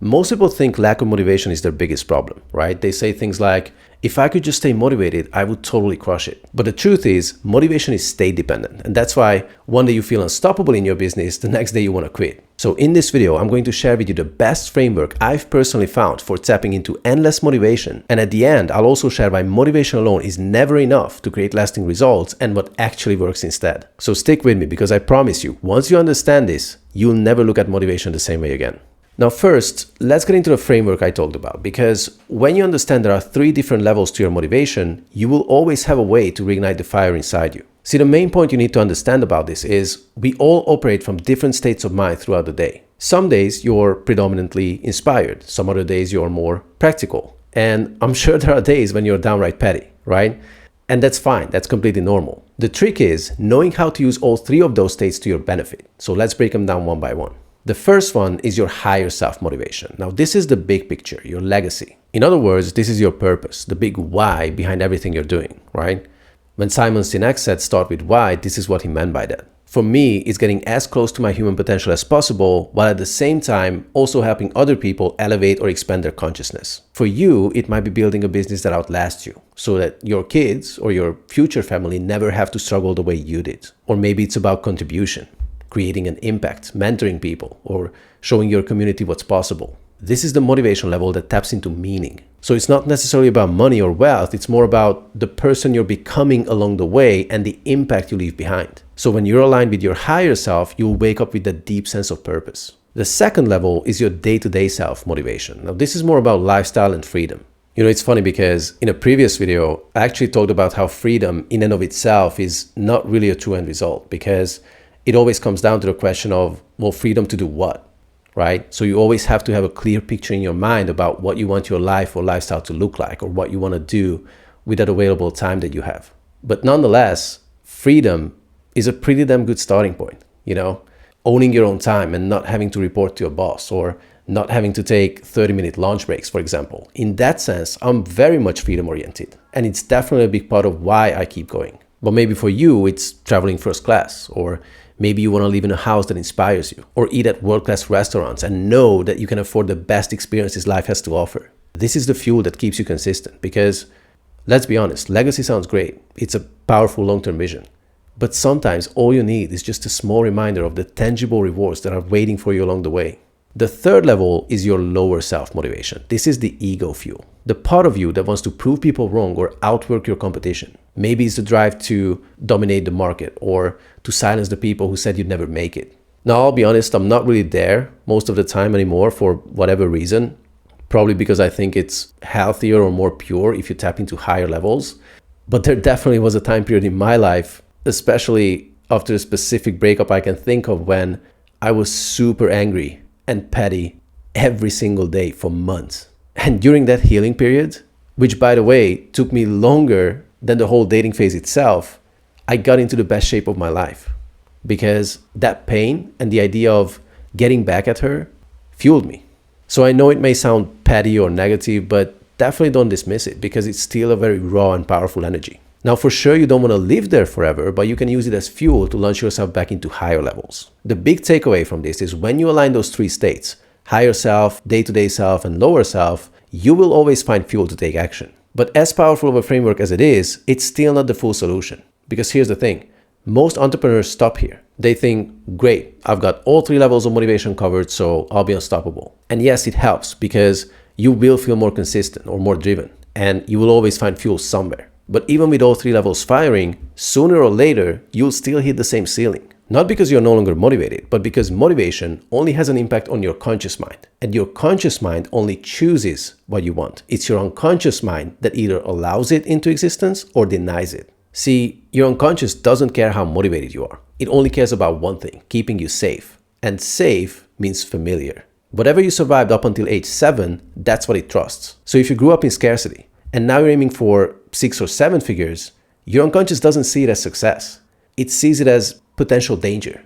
Most people think lack of motivation is their biggest problem, right? They say things like, if I could just stay motivated, I would totally crush it. But the truth is, motivation is state dependent. And that's why one day you feel unstoppable in your business, the next day you want to quit. So in this video, I'm going to share with you the best framework I've personally found for tapping into endless motivation. And at the end, I'll also share why motivation alone is never enough to create lasting results and what actually works instead. So stick with me, because I promise you, once you understand this, you'll never look at motivation the same way again. Now first, let's get into the framework I talked about, because when you understand there are 3 different levels to your motivation, you will always have a way to reignite the fire inside you. See, the main point you need to understand about this is we all operate from different states of mind throughout the day. Some days you're predominantly inspired, some other days you're more practical. And I'm sure there are days when you're downright petty, right? And that's fine, that's completely normal. The trick is knowing how to use all 3 of those states to your benefit. So let's break them down one by one. The first one is your higher self motivation. Now, this is the big picture, your legacy. In other words, this is your purpose, the big why behind everything you're doing, right? When Simon Sinek said start with why, this is what he meant by that. For me, it's getting as close to my human potential as possible, while at the same time also helping other people elevate or expand their consciousness. For you, it might be building a business that outlasts you, so that your kids or your future family never have to struggle the way you did. Or maybe it's about contribution, creating an impact, mentoring people, or showing your community what's possible. This is the motivation level that taps into meaning. So it's not necessarily about money or wealth, it's more about the person you're becoming along the way and the impact you leave behind. So when you're aligned with your higher self, you'll wake up with a deep sense of purpose. The second level is your day-to-day self motivation. Now this is more about lifestyle and freedom. You know, it's funny because in a previous video, I actually talked about how freedom in and of itself is not really a true end result, because it always comes down to the question of, well, freedom to do what, right? So you always have to have a clear picture in your mind about what you want your life or lifestyle to look like, or what you want to do with that available time that you have. But nonetheless, freedom is a pretty damn good starting point, you know? Owning your own time and not having to report to your boss, or not having to take 30-minute lunch breaks, for example. In that sense, I'm very much freedom oriented, and it's definitely a big part of why I keep going. But maybe for you, it's traveling first class, or maybe you want to live in a house that inspires you, or eat at world-class restaurants and know that you can afford the best experiences life has to offer. This is the fuel that keeps you consistent, because let's be honest, legacy sounds great. It's a powerful long-term vision. But sometimes all you need is just a small reminder of the tangible rewards that are waiting for you along the way. The third level is your lower self motivation. This is the ego fuel, the part of you that wants to prove people wrong or outwork your competition. Maybe it's the drive to dominate the market, or to silence the people who said you'd never make it. Now, I'll be honest, I'm not really there most of the time anymore for whatever reason. Probably because I think it's healthier or more pure if you tap into higher levels. But there definitely was a time period in my life, especially after a specific breakup I can think of, when I was super angry and petty every single day for months. And during that healing period, which by the way took me longer than the whole dating phase itself, I got into the best shape of my life, because that pain and the idea of getting back at her fueled me. So I know it may sound petty or negative, but definitely don't dismiss it, because it's still a very raw and powerful energy. Now, for sure, you don't want to live there forever, but you can use it as fuel to launch yourself back into higher levels. The big takeaway from this is when you align those 3 states, higher self, day-to-day self, and lower self, you will always find fuel to take action. But as powerful of a framework as it is, it's still not the full solution. Because here's the thing, most entrepreneurs stop here. They think, great, I've got all 3 levels of motivation covered, so I'll be unstoppable. And yes, it helps, because you will feel more consistent or more driven, and you will always find fuel somewhere. But even with all 3 levels firing, sooner or later, you'll still hit the same ceiling. Not because you're no longer motivated, but because motivation only has an impact on your conscious mind. And your conscious mind only chooses what you want. It's your unconscious mind that either allows it into existence or denies it. See, your unconscious doesn't care how motivated you are. It only cares about one thing, keeping you safe. And safe means familiar. Whatever you survived up until age 7, that's what it trusts. So if you grew up in scarcity, and now you're aiming for 6 or 7 figures, your unconscious doesn't see it as success. It sees it as potential danger,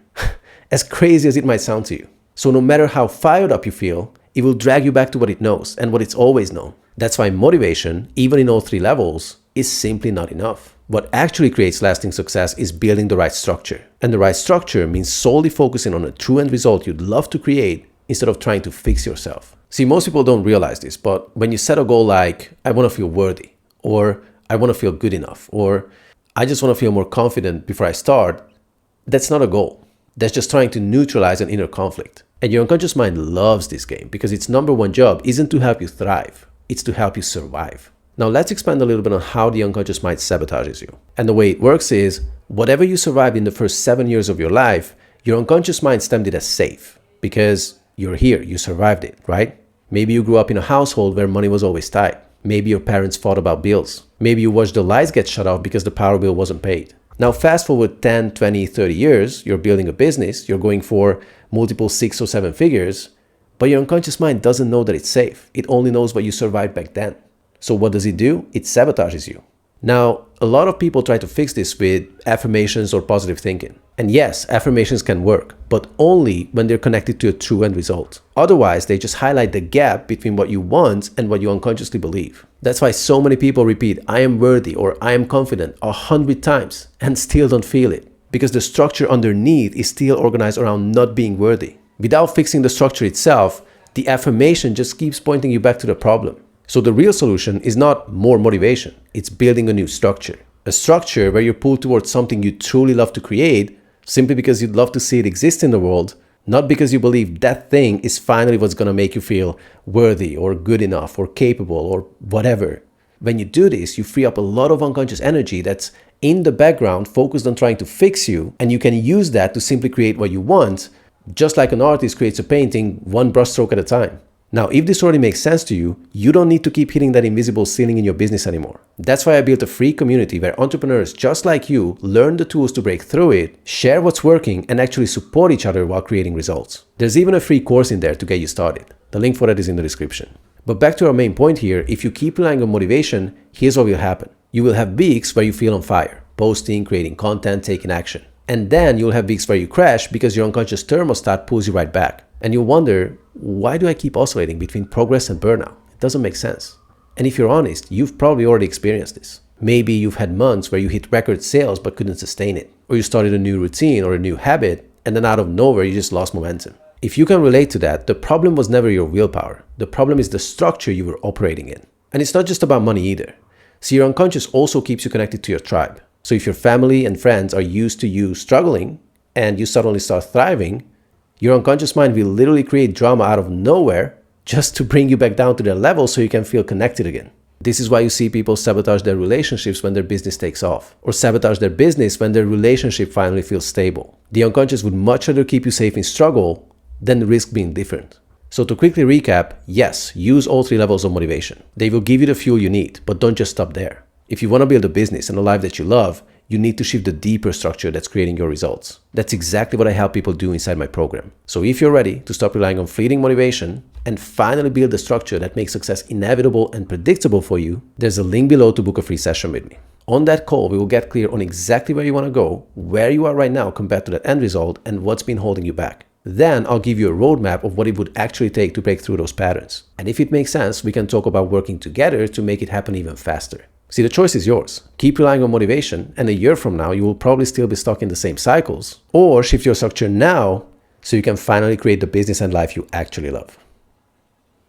as crazy as it might sound to you. So no matter how fired up you feel, it will drag you back to what it knows and what it's always known. That's why motivation, even in all 3 levels, is simply not enough. What actually creates lasting success is building the right structure. And the right structure means solely focusing on a true end result you'd love to create instead of trying to fix yourself. See, most people don't realize this, but when you set a goal like, I want to feel worthy, or I want to feel good enough, or I just want to feel more confident before I start, that's not a goal. That's just trying to neutralize an inner conflict. And your unconscious mind loves this game because its number one job isn't to help you thrive, it's to help you survive. Now let's expand a little bit on how the unconscious mind sabotages you. And the way it works is, whatever you survived in the first 7 years of your life, your unconscious mind stemmed it as safe because you're here, you survived it, right? Maybe you grew up in a household where money was always tight. Maybe your parents fought about bills. Maybe you watched the lights get shut off because the power bill wasn't paid. Now fast forward 10, 20, 30 years, you're building a business, you're going for multiple 6 or 7 figures, but your unconscious mind doesn't know that it's safe. It only knows what you survived back then. So what does it do? It sabotages you. Now, a lot of people try to fix this with affirmations or positive thinking. And yes, affirmations can work, but only when they're connected to a true end result. Otherwise, they just highlight the gap between what you want and what you unconsciously believe. That's why so many people repeat, I am worthy or I am confident 100 times and still don't feel it. Because the structure underneath is still organized around not being worthy. Without fixing the structure itself, the affirmation just keeps pointing you back to the problem. So the real solution is not more motivation, it's building a new structure. A structure where you're pulled towards something you truly love to create simply because you'd love to see it exist in the world, not because you believe that thing is finally what's going to make you feel worthy or good enough or capable or whatever. When you do this, you free up a lot of unconscious energy that's in the background focused on trying to fix you, and you can use that to simply create what you want, just like an artist creates a painting one brushstroke at a time. Now, if this already makes sense to you, you don't need to keep hitting that invisible ceiling in your business anymore. That's why I built a free community where entrepreneurs just like you learn the tools to break through it, share what's working, and actually support each other while creating results. There's even a free course in there to get you started. The link for that is in the description. But back to our main point here, if you keep relying on motivation, here's what will happen. You will have weeks where you feel on fire, posting, creating content, taking action. And then you'll have weeks where you crash because your unconscious thermostat pulls you right back. And you'll wonder, why do I keep oscillating between progress and burnout? It doesn't make sense. And if you're honest, you've probably already experienced this. Maybe you've had months where you hit record sales but couldn't sustain it. Or you started a new routine or a new habit, and then out of nowhere you just lost momentum. If you can relate to that, the problem was never your willpower. The problem is the structure you were operating in. And it's not just about money either. See, your unconscious also keeps you connected to your tribe. So if your family and friends are used to you struggling and you suddenly start thriving, your unconscious mind will literally create drama out of nowhere just to bring you back down to their level so you can feel connected again. This is why you see people sabotage their relationships when their business takes off, or sabotage their business when their relationship finally feels stable. The unconscious would much rather keep you safe in struggle than risk being different. So to quickly recap, yes, use all 3 levels of motivation. They will give you the fuel you need, but don't just stop there. If you want to build a business and a life that you love, you need to shift the deeper structure that's creating your results. That's exactly what I help people do inside my program. So if you're ready to stop relying on fleeting motivation and finally build a structure that makes success inevitable and predictable for you, there's a link below to book a free session with me. On that call, we will get clear on exactly where you want to go, where you are right now compared to that end result, and what's been holding you back. Then I'll give you a roadmap of what it would actually take to break through those patterns. And if it makes sense, we can talk about working together to make it happen even faster. See, the choice is yours. Keep relying on motivation, and a year from now, you will probably still be stuck in the same cycles. Or shift your structure now so you can finally create the business and life you actually love.